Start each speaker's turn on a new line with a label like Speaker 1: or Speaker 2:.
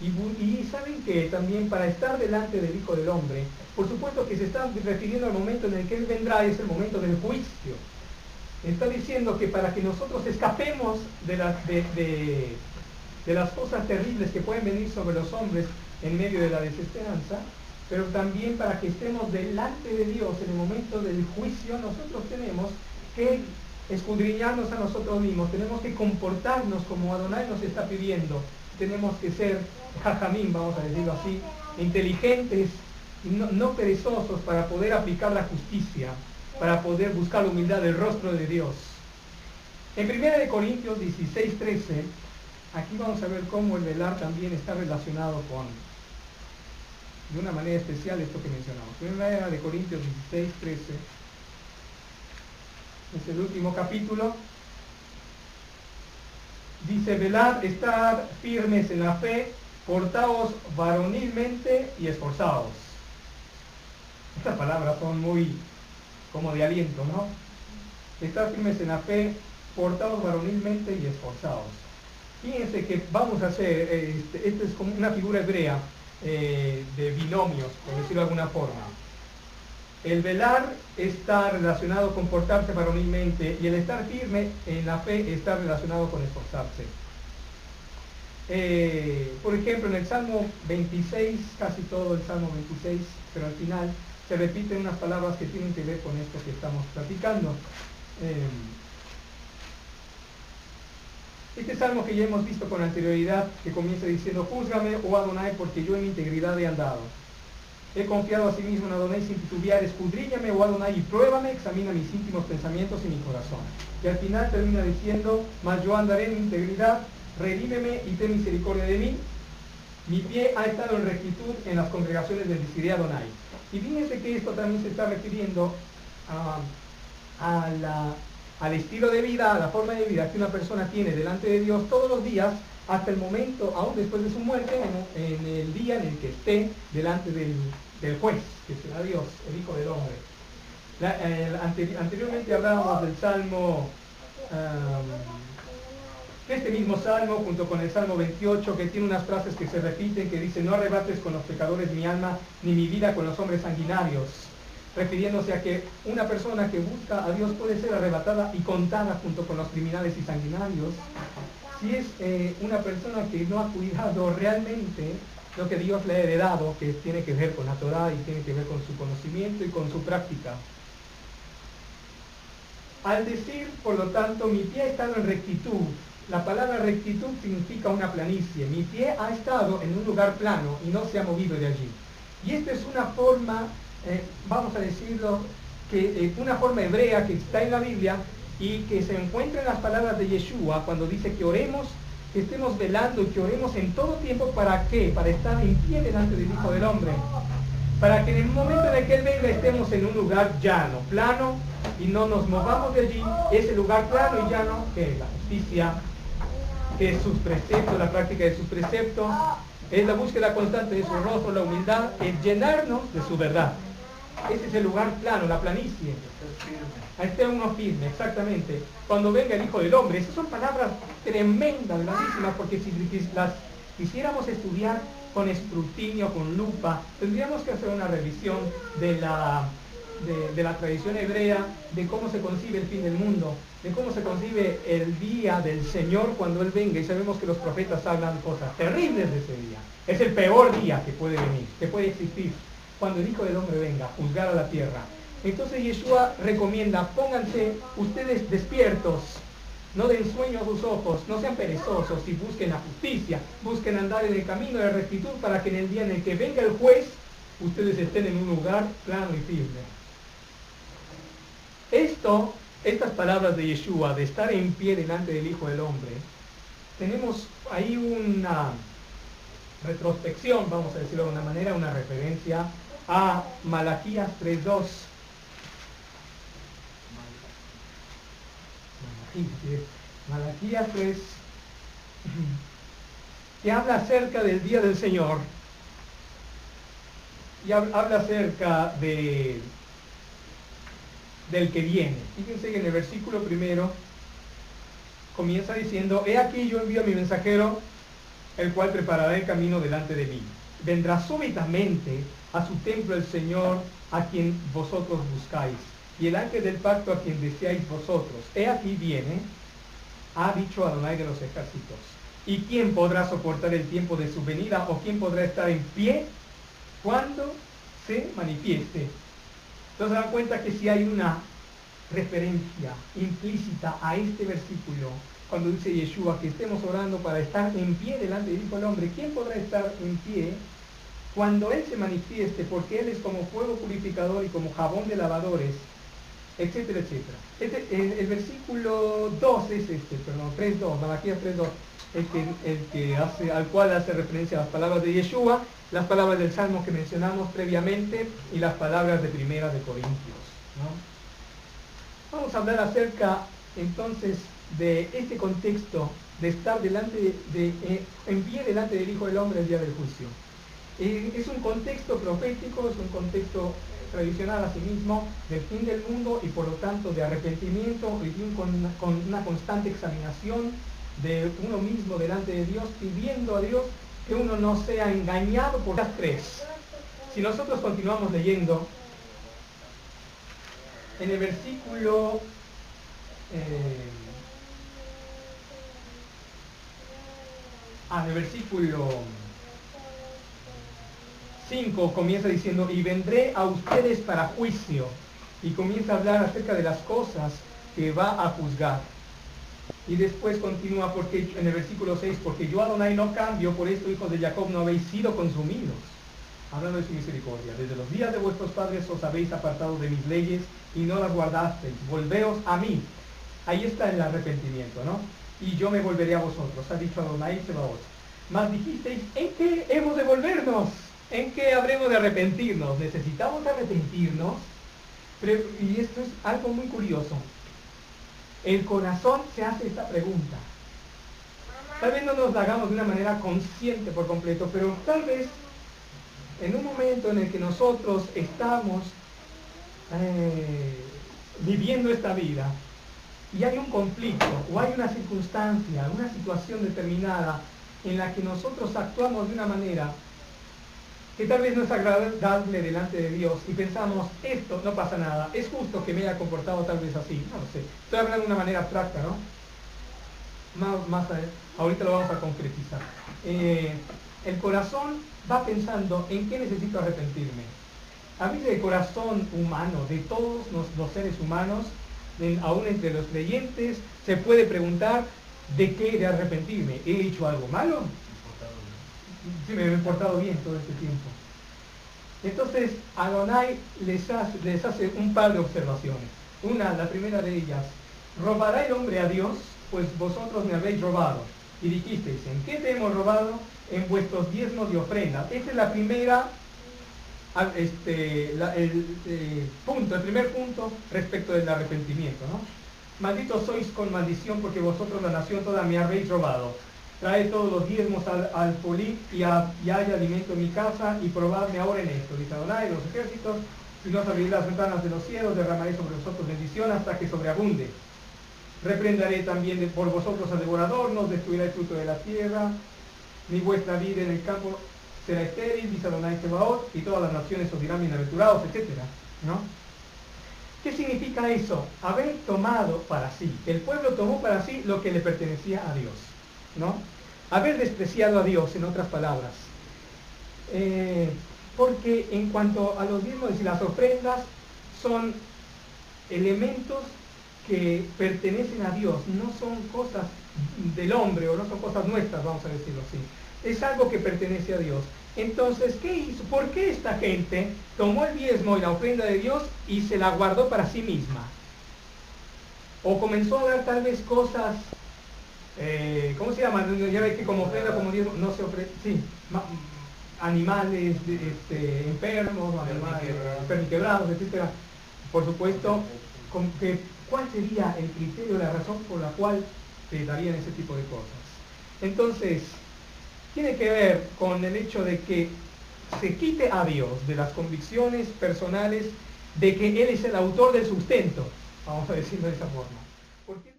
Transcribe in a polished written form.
Speaker 1: Y saben que también para estar delante del Hijo del Hombre, por supuesto que se está refiriendo al momento en el que Él vendrá, es el momento del juicio. Está diciendo que para que nosotros escapemos de las cosas terribles que pueden venir sobre los hombres en medio de la desesperanza, pero también para que estemos delante de Dios en el momento del juicio, nosotros tenemos que escudriñarnos a nosotros mismos, tenemos que comportarnos como Adonai nos está pidiendo, tenemos que ser jajamín, vamos a decirlo así, inteligentes y no perezosos para poder aplicar la justicia, para poder buscar la humildad del rostro de Dios. En 1 Corintios 16:13, aquí vamos a ver cómo el velar también está relacionado con, de una manera especial, esto que mencionamos. 1 Corintios 16:13, es el último capítulo. Dice: velad, estad firmes en la fe, portaos varonilmente y esforzaos. Estas palabras son muy como de aliento, ¿no? Estad firmes en la fe, portaos varonilmente y esforzaos. Fíjense que vamos a hacer, esta es como una figura hebrea de binomios, por decirlo de alguna forma. El velar está relacionado con portarse varonilmente y el estar firme en la fe está relacionado con esforzarse. Por ejemplo, en el Salmo 26, casi todo el Salmo 26, pero al final se repiten unas palabras que tienen que ver con esto que estamos platicando. Este salmo que ya hemos visto con anterioridad, que comienza diciendo: júzgame, oh Adonai, porque yo en integridad he andado. He confiado a sí mismo en Adonai sin titubear. Escudriñame, oh Adonai, y pruébame, examina mis íntimos pensamientos y mi corazón. Y al final termina diciendo: mas yo andaré en integridad, redímeme y ten misericordia de mí. Mi pie ha estado en rectitud en las congregaciones del Disiré Adonai. Y fíjense que esto también se está refiriendo al estilo de vida, a la forma de vida que una persona tiene delante de Dios todos los días, hasta el momento, aún después de su muerte, en el día en el que esté delante del juez, que será Dios, el Hijo del Hombre. Anteriormente hablábamos del Salmo, este mismo Salmo, junto con el Salmo 28, que tiene unas frases que se repiten, que dice: no arrebates con los pecadores mi alma, ni mi vida con los hombres sanguinarios, refiriéndose a que una persona que busca a Dios puede ser arrebatada y contada junto con los criminales y sanguinarios, si es una persona que no ha cuidado realmente lo que Dios le ha heredado, que tiene que ver con la Torah y tiene que ver con su conocimiento y con su práctica. Al decir, por lo tanto, mi pie ha estado en rectitud, la palabra rectitud significa una planicie. Mi pie ha estado en un lugar plano y no se ha movido de allí. Y esta es una forma, vamos a decirlo, una forma hebrea que está en la Biblia y que se encuentra en las palabras de Yeshua cuando dice que oremos, que estemos velando y que oremos en todo tiempo. ¿Para qué? Para estar en pie delante del Hijo del Hombre. Para que en el momento en el que Él venga estemos en un lugar llano, plano, y no nos movamos de allí. Ese lugar plano y llano, que es la justicia, que es sus preceptos, la práctica de sus preceptos, es la búsqueda constante de su rostro, la humildad, es llenarnos de su verdad. Ese es el lugar plano, la planicie. Ahí está uno firme, exactamente. Cuando venga el Hijo del Hombre, esas son palabras tremendas, grandísimas, porque si las quisiéramos estudiar con escrutinio, con lupa, tendríamos que hacer una revisión de la tradición hebrea, de cómo se concibe el fin del mundo, de cómo se concibe el día del Señor cuando Él venga. Y sabemos que los profetas hablan cosas terribles de ese día. Es el peor día que puede venir, que puede existir, cuando el Hijo del Hombre venga a juzgar a la tierra. Entonces Yeshua recomienda: pónganse ustedes despiertos, no den sueño a sus ojos, no sean perezosos y busquen la justicia, busquen andar en el camino de la rectitud, para que en el día en el que venga el juez, ustedes estén en un lugar plano y firme. Estas palabras de Yeshua, de estar en pie delante del Hijo del Hombre, tenemos ahí una retrospección, vamos a decirlo de alguna manera, una referencia a Malaquías 3:2. Malaquías 3, que habla acerca del día del Señor y habla acerca del que viene. Fíjense que en el versículo primero comienza diciendo: he aquí yo envío a mi mensajero el cual preparará el camino delante de mí. Vendrá súbitamente a su templo el Señor a quien vosotros buscáis, y el ángel del pacto a quien deseáis vosotros. He aquí viene, ha dicho Adonai de los ejércitos. ¿Y quién podrá soportar el tiempo de su venida? ¿O quién podrá estar en pie cuando se manifieste? Entonces se dan cuenta que si hay una referencia implícita a este versículo, cuando dice Yeshua que estemos orando para estar en pie delante del Hijo del Hombre. ¿Quién podrá estar en pie cuando Él se manifieste? Porque Él es como fuego purificador y como jabón de lavadores, etcétera, etcétera. El versículo 2 es 3.2, Malaquías 3.2, al cual hace referencia a las palabras de Yeshua, las palabras del Salmo que mencionamos previamente y las palabras de Primera de Corintios, ¿no? Vamos a hablar acerca entonces de este contexto de estar en pie delante del Hijo del Hombre el día del juicio. Es un contexto profético, es un contexto tradicional asimismo del fin del mundo y por lo tanto de arrepentimiento y con una constante examinación de uno mismo delante de Dios, pidiendo a Dios que uno no sea engañado por las tres. Si nosotros continuamos leyendo en el versículo 5 comienza diciendo: y vendré a ustedes para juicio, y comienza a hablar acerca de las cosas que va a juzgar. Y después continúa en el versículo 6, porque yo Adonai no cambio, por esto hijos de Jacob no habéis sido consumidos, hablando de su misericordia. Desde los días de vuestros padres os habéis apartado de mis leyes y no las guardasteis, volveos a mí. Ahí está el arrepentimiento, ¿no? Y yo me volveré a vosotros, ha dicho Adonai Sebaot. Mas dijisteis: ¿en qué hemos de volvernos? ¿En qué habremos de arrepentirnos? Necesitamos arrepentirnos. Y esto es algo muy curioso. El corazón se hace esta pregunta. Tal vez no nos la hagamos de una manera consciente por completo, pero tal vez en un momento en el que nosotros estamos viviendo esta vida y hay un conflicto o hay una circunstancia, una situación determinada en la que nosotros actuamos de una manera que tal vez no es agradable delante de Dios y pensamos: esto no pasa nada, es justo que me haya comportado tal vez así, no lo sé, estoy hablando de una manera abstracta, ¿no? Ahorita lo vamos a concretizar. El corazón va pensando: ¿en qué necesito arrepentirme? A veces el corazón humano, de todos los seres humanos, aún entre los creyentes, se puede preguntar: ¿de qué he de arrepentirme? ¿He hecho algo malo? Sí, me he portado bien todo este tiempo. Entonces Adonai les hace un par de observaciones. La primera de ellas: ¿robará el hombre a Dios? Pues vosotros me habéis robado. Y dijisteis: ¿en qué te hemos robado? En vuestros diezmos y ofrendas. Esta es la primera el primer punto respecto del arrepentimiento, ¿no? Malditos sois con maldición, porque vosotros, la nación toda, me habéis robado. Traed todos los diezmos al polí y haya alimento en mi casa, y probadme ahora en esto, dice Adonai de los ejércitos. Si no os abrís las ventanas de los cielos, derramaré sobre vosotros bendición hasta que sobreabunde. Reprenderé también por vosotros al devorador, no os destruirá el fruto de la tierra, ni vuestra vida en el campo será estéril, dice Adonai Sebaot, y todas las naciones os dirán bienaventurados, etcétera, ¿no? ¿Qué significa eso? Haber tomado para sí. El pueblo tomó para sí lo que le pertenecía a Dios, ¿no? Haber despreciado a Dios, en otras palabras. Porque en cuanto a los diezmos y las ofrendas, son elementos que pertenecen a Dios, no son cosas del hombre o no son cosas nuestras, vamos a decirlo así. Es algo que pertenece a Dios. Entonces, ¿qué hizo? ¿Por qué esta gente tomó el diezmo y la ofrenda de Dios y se la guardó para sí misma? O comenzó a dar tal vez cosas, ¿cómo se llama? Ya ve que como ofrenda, como diezmo, no se ofrece, sí, animales enfermos, animales perniquebrados, etcétera. Por supuesto, ¿cuál sería el criterio, la razón por la cual se darían ese tipo de cosas? Entonces, tiene que ver con el hecho de que se quite a Dios de las convicciones personales de que Él es el autor del sustento, vamos a decirlo de esa forma. ¿Por qué?